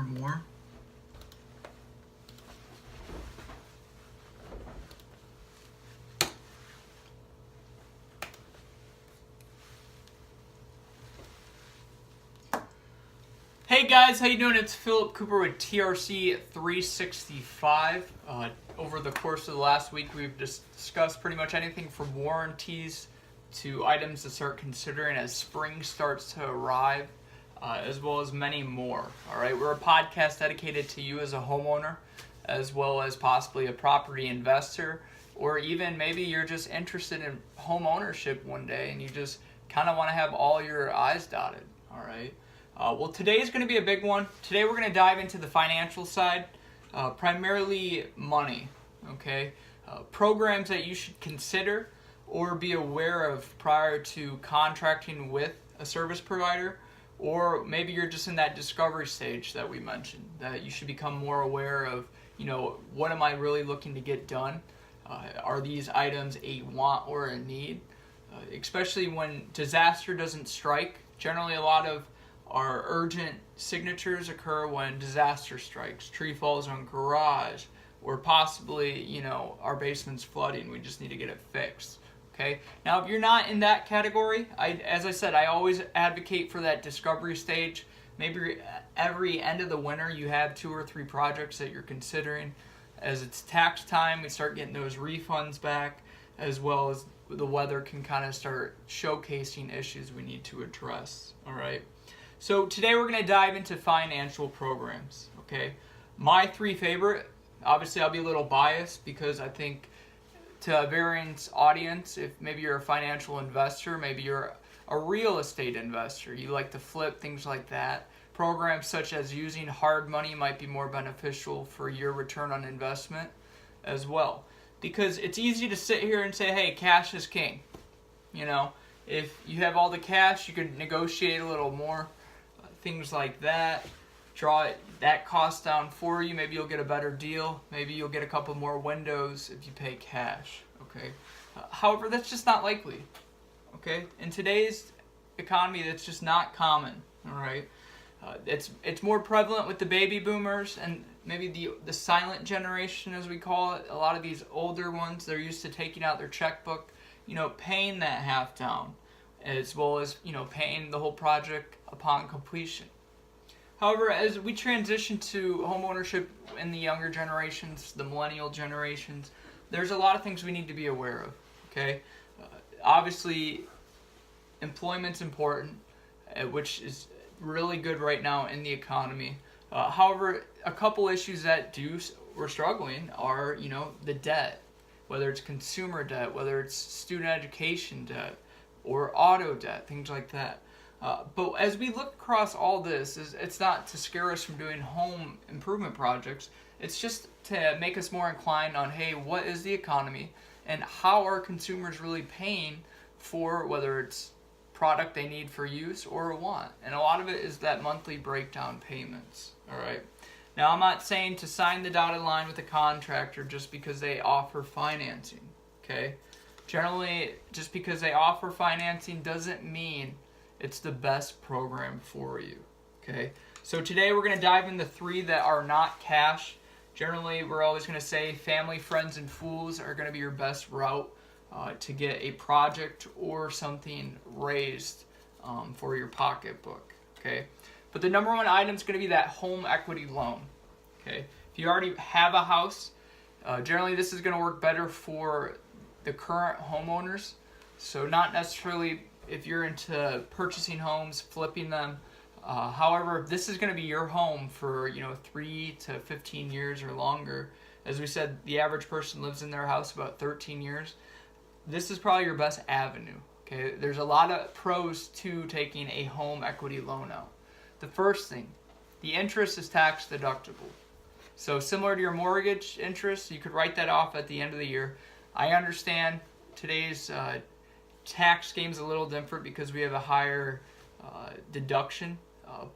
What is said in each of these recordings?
or more. Hey guys, how you doing? It's Philip Cooper with TRC 365. Over the course of the last week, we've discussed pretty much anything from warranties to items to start considering as spring starts to arrive, as well as many more. All right, we're a podcast dedicated to you as a homeowner, as well as possibly a property investor, or even maybe you're just interested in home ownership one day and you just kind of want to have all your I's dotted. All right. Well, today is going to be a big one. Today we're going to dive into the financial side, primarily money, okay? Programs that you should consider or be aware of prior to contracting with a service provider, or maybe you're just in that discovery stage that we mentioned, that you should become more aware of, what am I really looking to get done? Are these items a want or a need? Especially when disaster doesn't strike. Generally, a lot of our urgent signatures occur when disaster strikes, tree falls on garage, or possibly, our basement's flooding. We just need to get it fixed. Okay. Now, if you're not in that category, as I said, I always advocate for that discovery stage. Maybe every end of the winter, you have 2 or 3 projects that you're considering. As it's tax time, we start getting those refunds back, as well as the weather can kind of start showcasing issues we need to address. All right. So today we're going to dive into financial programs, okay? My 3 favorite, obviously I'll be a little biased because I think to a varying audience, if maybe you're a financial investor, maybe you're a real estate investor, you like to flip, things like that, programs such as using hard money might be more beneficial for your return on investment as well. Because it's easy to sit here and say, hey, cash is king. If you have all the cash, you could negotiate a little more. Things like that, draw that cost down for you. Maybe you'll get a better deal. Maybe you'll get a couple more windows if you pay cash, okay? However, that's just not likely, okay? In today's economy, that's just not common, all right? It's more prevalent with the baby boomers and maybe the silent generation, as we call it. A lot of these older ones, they're used to taking out their checkbook, paying that half down, as well as, paying the whole project upon completion. However, as we transition to home ownership in the younger generations, the millennial generations, there's a lot of things we need to be aware of, okay? Obviously, employment's important, which is really good right now in the economy. However, a couple issues that we're struggling are, the debt, whether it's consumer debt, whether it's student education debt, or auto debt, things like that. But as we look across all this, it's not to scare us from doing home improvement projects. It's just to make us more inclined on, hey, what is the economy and how are consumers really paying for whether it's product they need for use or a want. And a lot of it is that monthly breakdown payments, all right? Now, I'm not saying to sign the dotted line with a contractor just because they offer financing, okay? Generally, just because they offer financing doesn't mean it's the best program for you, okay? So today we're going to dive into 3 that are not cash. Generally, we're always going to say family, friends, and fools are going to be your best route to get a project or something raised for your pocketbook, okay? But the number 1 item is going to be that home equity loan, okay? If you already have a house, generally this is going to work better for the current homeowners. So not necessarily if you're into purchasing homes, flipping them. However, if this is going to be your home for 3 to 15 years or longer, as we said, the average person lives in their house about 13 years. This is probably your best avenue. Okay, there's a lot of pros to taking a home equity loan out. The first thing, the interest is tax deductible. So similar to your mortgage interest, you could write that off at the end of the year. I understand today's tax game is a little different because we have a higher deduction,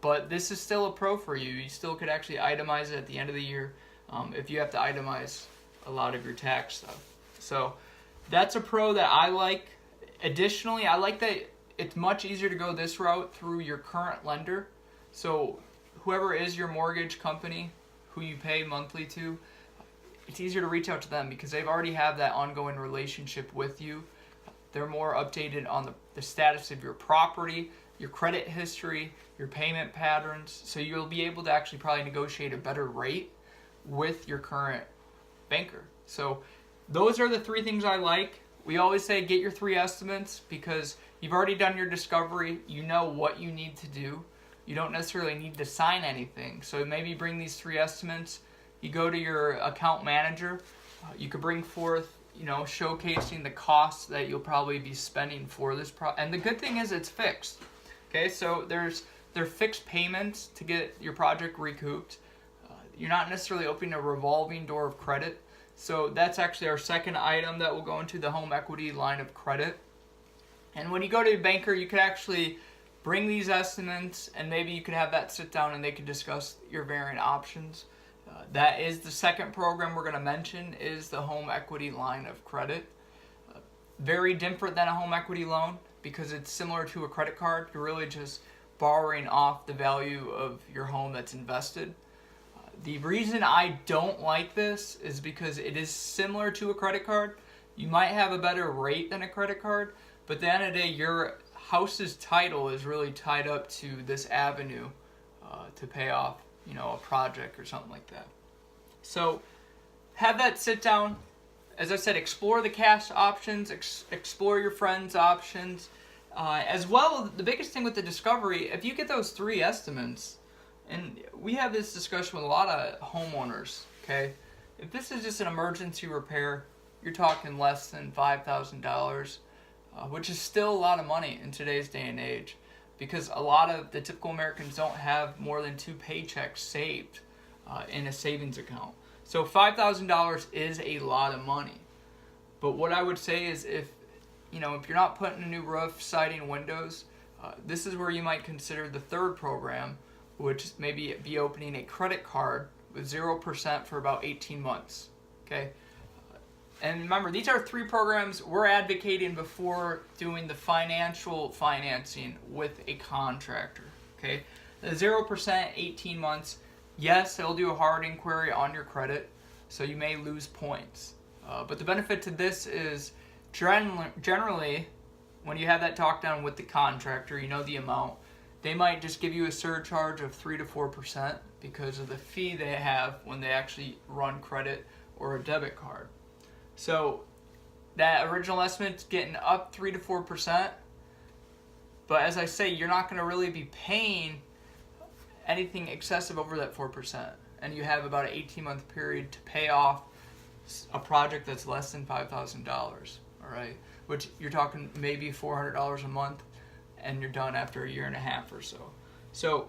but this is still a pro for you. You still could actually itemize it at the end of the year if you have to itemize a lot of your tax stuff. So that's a pro that I like. Additionally, I like that it's much easier to go this route through your current lender. So whoever is your mortgage company, who you pay monthly to, it's easier to reach out to them because they've already have that ongoing relationship with you. They're more updated on the status of your property, your credit history, your payment patterns, so you'll be able to actually probably negotiate a better rate with your current banker. So those are the 3 things I like. We always say get your 3 estimates because you've already done your discovery. You know what you need to do. You don't necessarily need to sign anything. So maybe bring these 3 estimates. You go to your account manager. You could bring forth, showcasing the costs that you'll probably be spending for this and the good thing is it's fixed. Okay, so they're fixed payments to get your project recouped. You're not necessarily opening a revolving door of credit. So that's actually our second item that will go into the home equity line of credit. And when you go to your banker, you could actually bring these estimates and maybe you could have that sit down and they could discuss your varying options. That is the second program we're going to mention is the home equity line of credit. Very different than a home equity loan because it's similar to a credit card. You're really just borrowing off the value of your home that's invested. The reason I don't like this is because it is similar to a credit card. You might have a better rate than a credit card, but at the end of the day, your house's title is really tied up to this avenue to pay off, a project or something like that. So have that sit down. As I said, explore the cash options, explore your friends' options. As well, the biggest thing with the discovery, if you get those 3 estimates, and we have this discussion with a lot of homeowners, okay? If this is just an emergency repair, you're talking less than $5,000, which is still a lot of money in today's day and age because a lot of the typical Americans don't have more than 2 paychecks saved in a savings account. So $5,000 is a lot of money. But what I would say is if you're not putting a new roof, siding, windows, this is where you might consider the third program, which maybe be opening a credit card with 0% for about 18 months, okay? And remember, these are 3 programs we're advocating before doing the financial financing with a contractor, okay? The 0%, 18 months, yes, they'll do a hard inquiry on your credit, so you may lose points. But the benefit to this is generally, when you have that talk down with the contractor, you know the amount, they might just give you a surcharge of 3 to 4% because of the fee they have when they actually run credit or a debit card. So that original estimate's getting up 3 to 4%, but as I say, you're not going to really be paying anything excessive over that 4%, and you have about an 18-month period to pay off a project that's less than $5,000, all right? Which you're talking maybe $400 a month, and you're done after a year and a half or so. So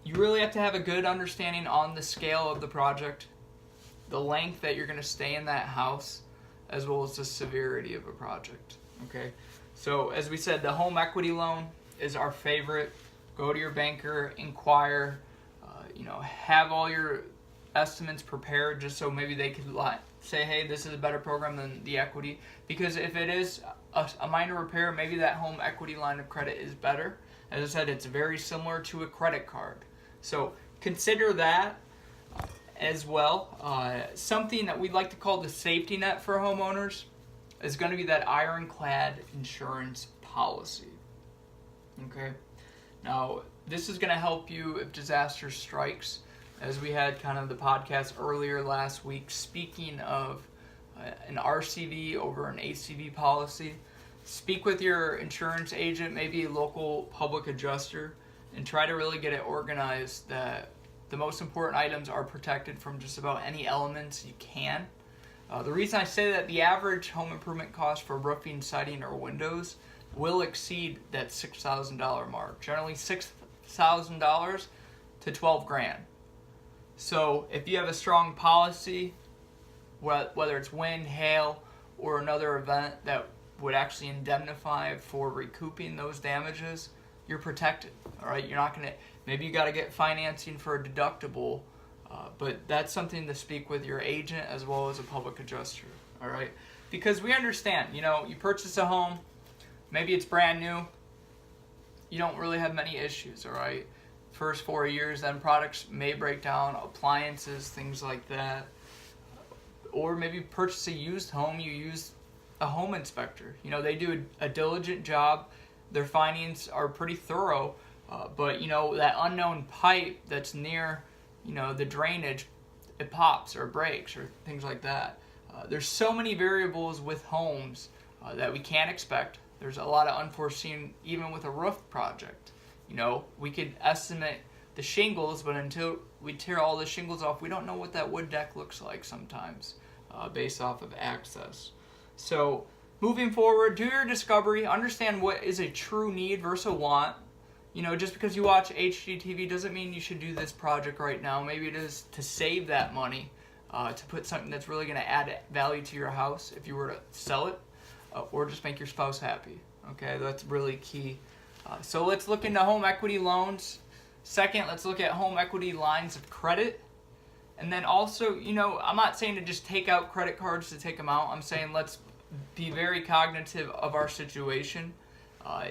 you really have to have a good understanding on the scale of the project, the length that you're going to stay in that house, as well as the severity of a project, okay? So as we said, the home equity loan is our favorite. Go to your banker, inquire, have all your estimates prepared just so maybe they could say, hey, this is a better program than the equity. Because if it is a minor repair, maybe that home equity line of credit is better. As I said, it's very similar to a credit card. So consider that as well. Something that we'd like to call the safety net for homeowners is going to be that ironclad insurance policy. Okay? Now, this is going to help you if disaster strikes. As we had kind of the podcast earlier last week, speaking of an RCV over an ACV policy, speak with your insurance agent, maybe a local public adjuster, and try to really get it organized that the most important items are protected from just about any elements you can. The reason I say that the average home improvement cost for roofing, siding, or windows will exceed that $6,000 mark. Generally $6,000 to $12,000. So if you have a strong policy, whether it's wind, hail, or another event that would actually indemnify for recouping those damages, you're protected. All right, you're not gonna. Maybe you got to get financing for a deductible, but that's something to speak with your agent as well as a public adjuster. All right, because we understand. You purchase a home, maybe it's brand new. You don't really have many issues. All right, first 4 years, then products may break down, appliances, things like that. Or maybe purchase a used home, you use a home inspector. You know, they do a diligent job. Their findings are pretty thorough, but you know, that unknown pipe that's near, you know, the drainage, it pops or breaks or things like that. There's so many variables with homes that we can't expect. There's a lot of unforeseen, even with a roof project. You know, we could estimate the shingles, but until we tear all the shingles off, we don't know what that wood deck looks like sometimes, based off of access. So moving forward, do your discovery, understand what is a true need versus a want. You know, just because you watch HGTV doesn't mean you should do this project right now. Maybe it is to save that money, to put something that's really going to add value to your house if you were to sell it, or just make your spouse happy. Okay, that's really key. So let's look into home equity loans. Second, let's look at home equity lines of credit. And then also, you know, I'm not saying to just take out credit cards to take them out. I'm saying let's be very cognitive of our situation.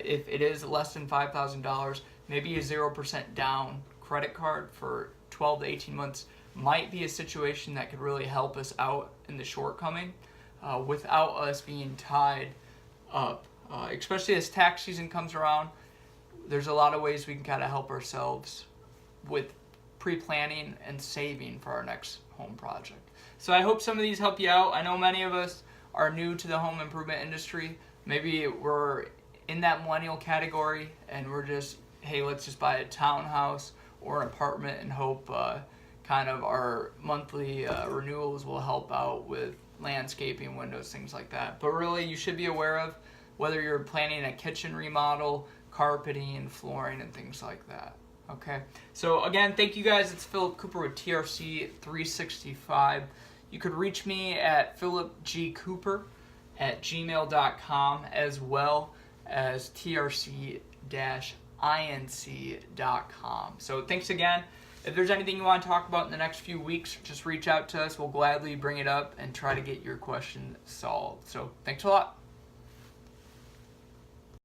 If it is less than $5,000, maybe a 0% down credit card for 12 to 18 months might be a situation that could really help us out in the shortcoming without us being tied up. Especially as tax season comes around, there's a lot of ways we can kind of help ourselves with pre-planning and saving for our next home project. So I hope some of these help you out. I know many of us are new to the home improvement industry. Maybe we're in that millennial category and we're just, hey, let's just buy a townhouse or an apartment and hope kind of our monthly renewals will help out with landscaping, windows, things like that. But really, you should be aware of whether you're planning a kitchen remodel, carpeting, flooring, and things like that. Okay, so again, thank you guys. It's Philip Cooper with TRC 365. You could reach me at philipgcooper@gmail.com as well as trc-inc.com. So thanks again. If there's anything you want to talk about in the next few weeks, just reach out to us. We'll gladly bring it up and try to get your question solved. So thanks a lot.